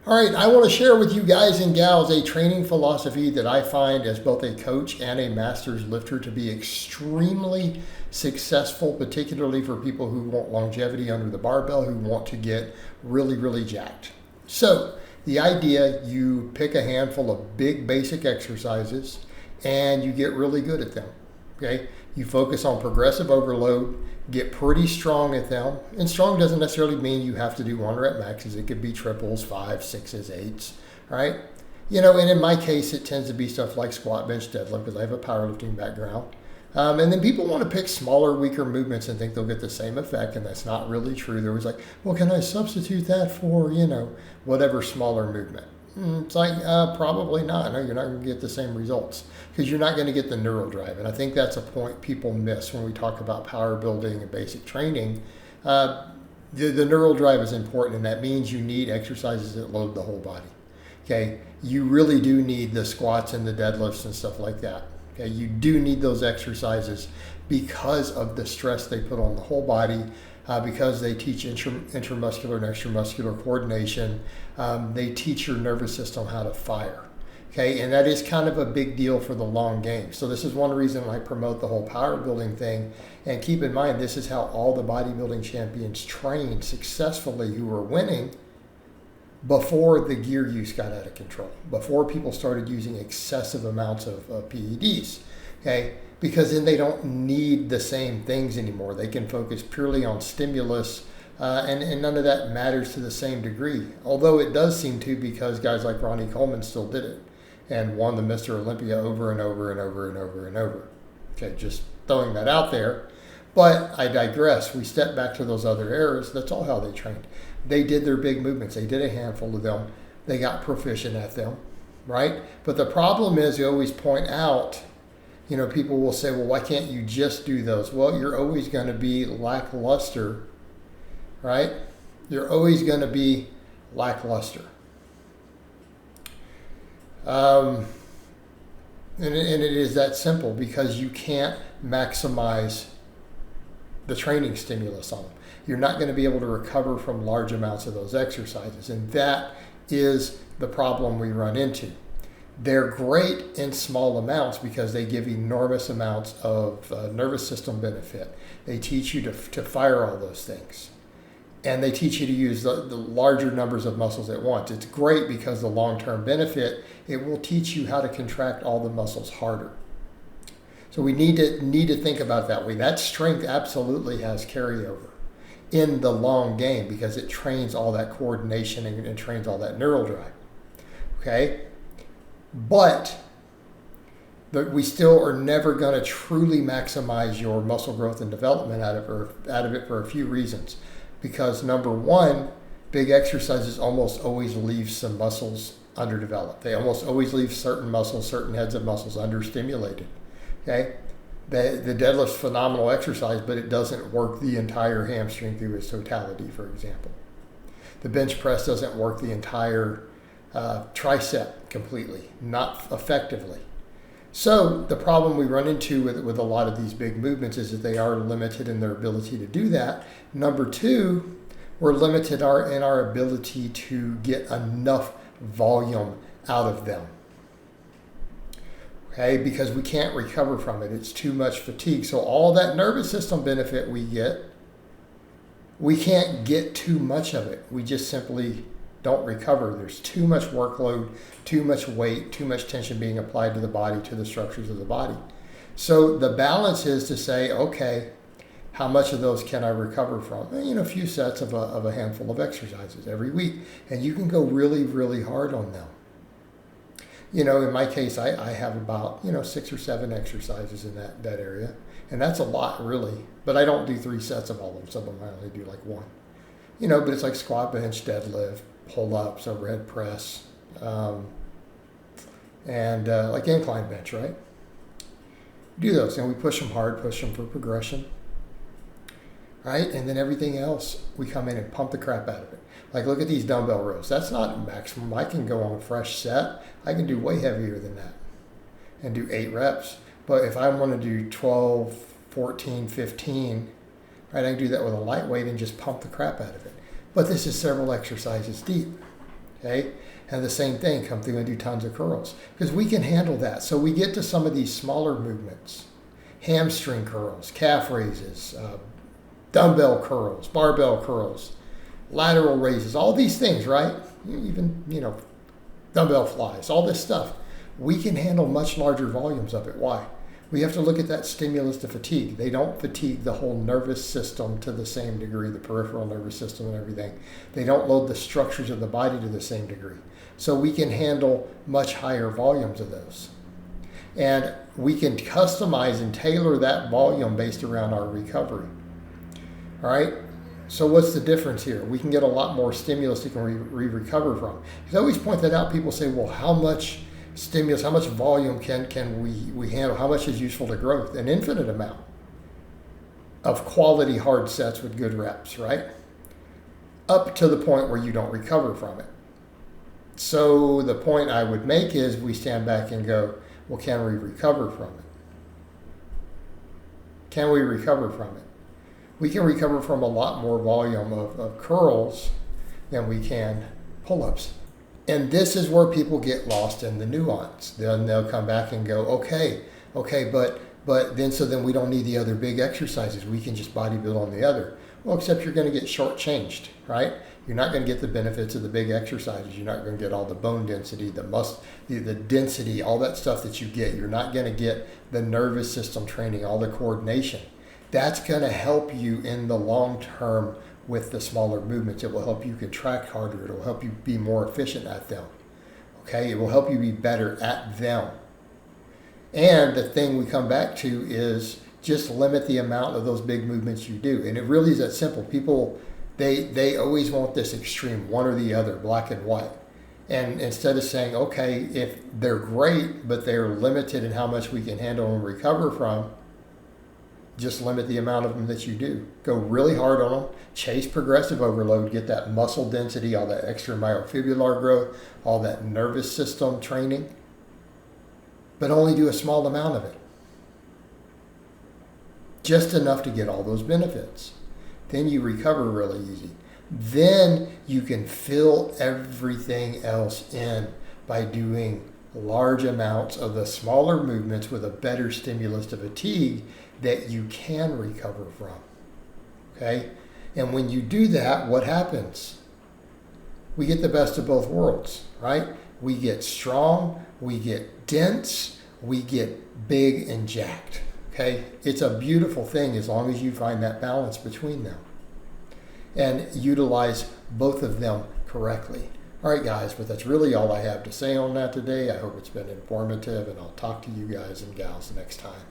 All right, I want to share with you guys and gals a training philosophy that I find as both a coach and a master's lifter to be extremely successful, particularly for people who want longevity under the barbell, who want to get really, really jacked. So, the idea, you pick a handful of big basic exercises and you get really good at them. Okay? You focus on progressive overload, get pretty strong at them. And strong doesn't necessarily mean you have to do 1 rep maxes. It could be triples, 5s, 6s, 8s, right? And in my case, it tends to be stuff like squat, bench, deadlift, because I have a powerlifting background. And then people want to pick smaller, weaker movements and think they'll get the same effect, and that's not really true. They're always like, well, can I substitute that for, whatever smaller movement? It's like, probably not. No, you're not going to get the same results because you're not going to get the neural drive. And I think that's a point people miss when we talk about power building and basic training. The neural drive is important, and that means you need exercises that load the whole body. Okay, you really do need the squats and the deadlifts and stuff like that. Okay, you do need those exercises because of the stress they put on the whole body. Because they teach intramuscular and extramuscular coordination. They teach your nervous system how to fire. Okay, and that is kind of a big deal for the long game. So this is one reason I promote the whole power building thing. And keep in mind, this is how all the bodybuilding champions trained successfully who were winning before the gear use got out of control, before people started using excessive amounts of PEDs. Okay, because then they don't need the same things anymore. They can focus purely on stimulus, and none of that matters to the same degree. Although it does seem to, because guys like Ronnie Coleman still did it and won the Mr. Olympia over and over and over and over and over. Okay, just throwing that out there. But I digress. We step back to those other eras. That's all how they trained. They did their big movements. They did a handful of them. They got proficient at them, right? But the problem is, you always point out, people will say, well, why can't you just do those? Well, you're always going to be lackluster, right? You're always going to be lackluster. And it is that simple because you can't maximize the training stimulus on them. You're not going to be able to recover from large amounts of those exercises. And that is the problem we run into. They're great in small amounts because they give enormous amounts of nervous system benefit. They teach you to fire all those things. And they teach you to use the larger numbers of muscles at once. It's great because the long-term benefit, it will teach you how to contract all the muscles harder. So we need to think about it that way. That strength absolutely has carryover in the long game because it trains all that coordination and trains all that neural drive. Okay? But we still are never going to truly maximize your muscle growth and development out of it for a few reasons. Because number one, big exercises almost always leave some muscles underdeveloped. They almost always leave certain muscles, certain heads of muscles understimulated. Okay? The deadlift's phenomenal exercise, but it doesn't work the entire hamstring through its totality, for example. The bench press doesn't work the entire tricep completely, not effectively. So the problem we run into with a lot of these big movements is that they are limited in their ability to do that. Number two, we're limited in our ability to get enough volume out of them. Okay, because we can't recover from it. It's too much fatigue. So all that nervous system benefit we get, we can't get too much of it. We just simply don't recover. There's too much workload, too much weight, too much tension being applied to the body, to the structures of the body. So the balance is to say, okay, how much of those can I recover from? A few sets of a handful of exercises every week. And you can go really, really hard on them. In my case, I have about, 6 or 7 exercises in that area. And that's a lot, really. But I don't do 3 sets of all of them. Some of them I only do like 1. But it's like squat, bench, deadlift, pull-ups, overhead press, and like incline bench, right? Do those, and we push them hard, push them for progression, right? And then everything else, we come in and pump the crap out of it. Like, look at these dumbbell rows. That's not maximum. I can go on a fresh set. I can do way heavier than that and do 8 reps. But if I want to do 12, 14, 15, right, I can do that with a lightweight and just pump the crap out of it. But this is several exercises deep. okay? And the same thing, come through and do tons of curls because we can handle that. So we get to some of these smaller movements, hamstring curls, calf raises, dumbbell curls, barbell curls, lateral raises, all these things, right? Even, dumbbell flies, all this stuff. We can handle much larger volumes of it. Why? We have to look at that stimulus to fatigue. They don't fatigue the whole nervous system to the same degree, the peripheral nervous system and everything. They don't load the structures of the body to the same degree. So we can handle much higher volumes of those. And we can customize and tailor that volume based around our recovery. All right? So what's the difference here? We can get a lot more stimulus we can recover from. I always point that out. People say, well, how much stimulus, how much volume can we handle? How much is useful to growth? An infinite amount of quality hard sets with good reps, right? Up to the point where you don't recover from it. So the point I would make is we stand back and go, well, can we recover from it? Can we recover from it? We can recover from a lot more volume of curls than we can pull-ups. And this is where people get lost in the nuance. Then they'll come back and go, okay, but then we don't need the other big exercises. We can just bodybuild on the other. Well, except you're going to get shortchanged, right? You're not going to get the benefits of the big exercises. You're not going to get all the bone density, the density, all that stuff that you get. You're not going to get the nervous system training, all the coordination. That's going to help you in the long term with the smaller movements. It will help you contract harder. It will help you be more efficient at them. Okay? It will help you be better at them. And the thing we come back to is just limit the amount of those big movements you do. And it really is that simple. People, they always want this extreme, one or the other, black and white. And instead of saying, okay, if they're great, but they're limited in how much we can handle and recover from, just limit the amount of them that you do. Go really hard on them, chase progressive overload, get that muscle density, all that extra myofibular growth, all that nervous system training, but only do a small amount of it. Just enough to get all those benefits. Then you recover really easy. Then you can fill everything else in by doing large amounts of the smaller movements with a better stimulus to fatigue that you can recover from. Okay? And when you do that, what happens? We get the best of both worlds, right? We get strong, we get dense, we get big and jacked. Okay? It's a beautiful thing as long as you find that balance between them and utilize both of them correctly. All right, guys, but that's really all I have to say on that today. I hope it's been informative, and I'll talk to you guys and gals next time.